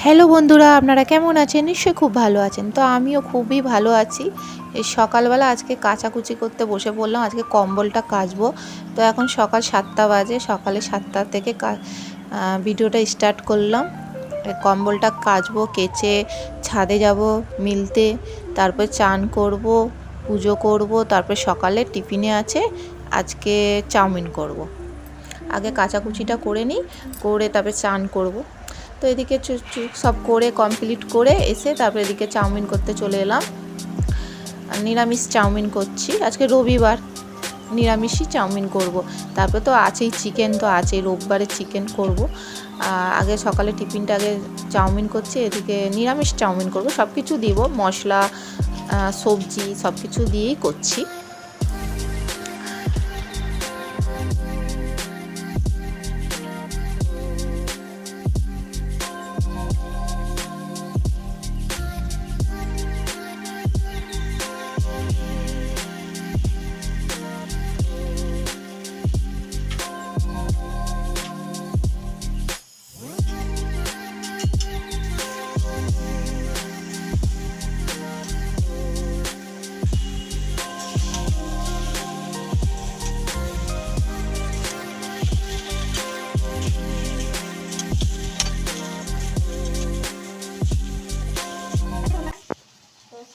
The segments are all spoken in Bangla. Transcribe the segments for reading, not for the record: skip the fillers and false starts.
হ্যালো বন্ধুরা, আপনারা কেমন আছেন? নিশ্চয়ই খুব ভালো আছেন। তো আমিও খুবই ভালো আছি। এই সকালবেলা আজকে কাচাকুচি করতে বসে পড়লাম। আজকে কম্বলটা কাচবো। তো এখন সকাল 7টা বাজে। সকালে 7টা থেকে ভিডিওটা স্টার্ট করলাম। কম্বলটা কাচবো, কেচে ছাদে যাব মিলতে, তারপর চান করব, পুজো করব, তারপর সকালে টিফিনে আছে আজকে চাউমিন করব। আগে কাচাকুচিটা করে নিই, করে তারপরে চান করব। তো এদিকে সব করে কমপ্লিট করে এসে তারপরে এদিকে চাউমিন করতে চলে এলাম। নিরামিষ চাউমিন করছি, আজকে রবিবার, নিরামিষই চাউমিন করব। তারপরে তো আছেই চিকেন, তো আছেই, রোববারে চিকেন করব। আগে সকালে টিফিনটা আগে চাউমিন করছি, এদিকে নিরামিষ চাউমিন করব। সব কিছু দিব, মশলা সবজি সব কিছু দিয়েই করছি।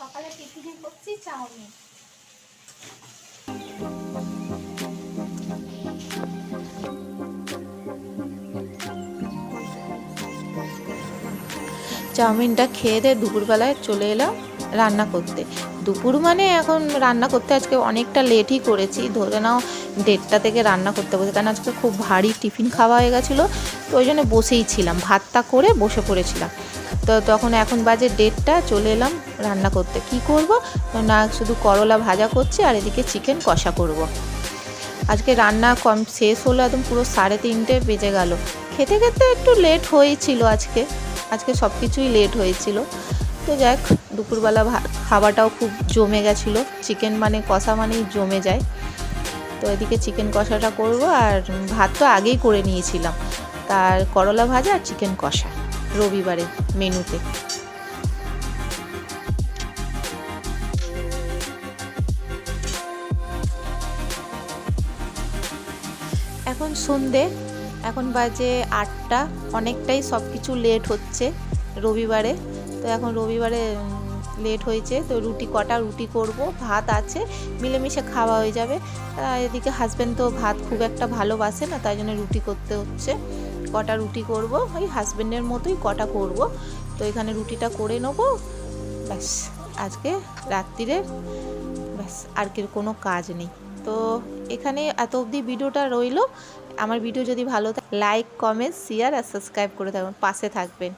সকালে টিফিনে করছি চাউমিন। চাউমিনটা খেয়ে দিয়ে দুপুরবেলায় চলে এলাম রান্না করতে। দুপুর মানে এখন রান্না করতে আজকে অনেকটা লেটই করেছি, ধরে নাও 1:30 থেকে রান্না করতে বসে, কারণ আজকে খুব ভারী টিফিন খাওয়া হয়ে গেছিলো। তো ওই জন্য বসেই ছিলাম, ভাতটা করে বসে পড়েছিলাম। তো তখন এখন বাজে 1:30, চলে এলাম রান্না করতে। কি করব না, শুধু করলা ভাজা করছি আর এদিকে চিকেন কষা করব। আজকে রান্না শেষ হলো একদম পুরো 3:30 বেজে গেল। খেতে খেতে একটু লেট হয়েছিল আজকে সব কিছুই লেট হয়েছিল। তো যাক, দুপুরবেলা খাওয়াটাও খুব জমে গেছিলো। চিকেন মানে কষা মানেই জমে যায়। তো এদিকে চিকেন কষাটা করব, আর ভাত তো আগেই করে নিয়েছিলাম। তার করলা ভাজা আর চিকেন কষা রবিবারে মেনুতে। এখন সন্ধে, এখন বাজে 8টা। অনেকটাই সব কিছু লেট হচ্ছে রবিবারে। তো এখন রবিবারে লেট হয়েছে, তো কটা রুটি করব, ভাত আছে, মিলেমিশে খাওয়া হয়ে যাবে। এদিকে হাজব্যান্ড তো ভাত খুব একটা ভালোবাসে না, তাই জন্য রুটি করতে হচ্ছে। কটা রুটি করব, ওই হাজব্যান্ডের মতোই কটা করব। তো এখানে রুটিটা করে নেবো, ব্যাস। আজকে রাত্রিরে ব্যাস, আর কি কোনো কাজ নেই। তো এখানে এত অবধি ভিডিওটা রইলো। আমার ভিডিও যদি ভালো থাকে লাইক, কমেন্ট, শেয়ার আর সাবস্ক্রাইব করে থাকবেন, পাশে থাকবেন।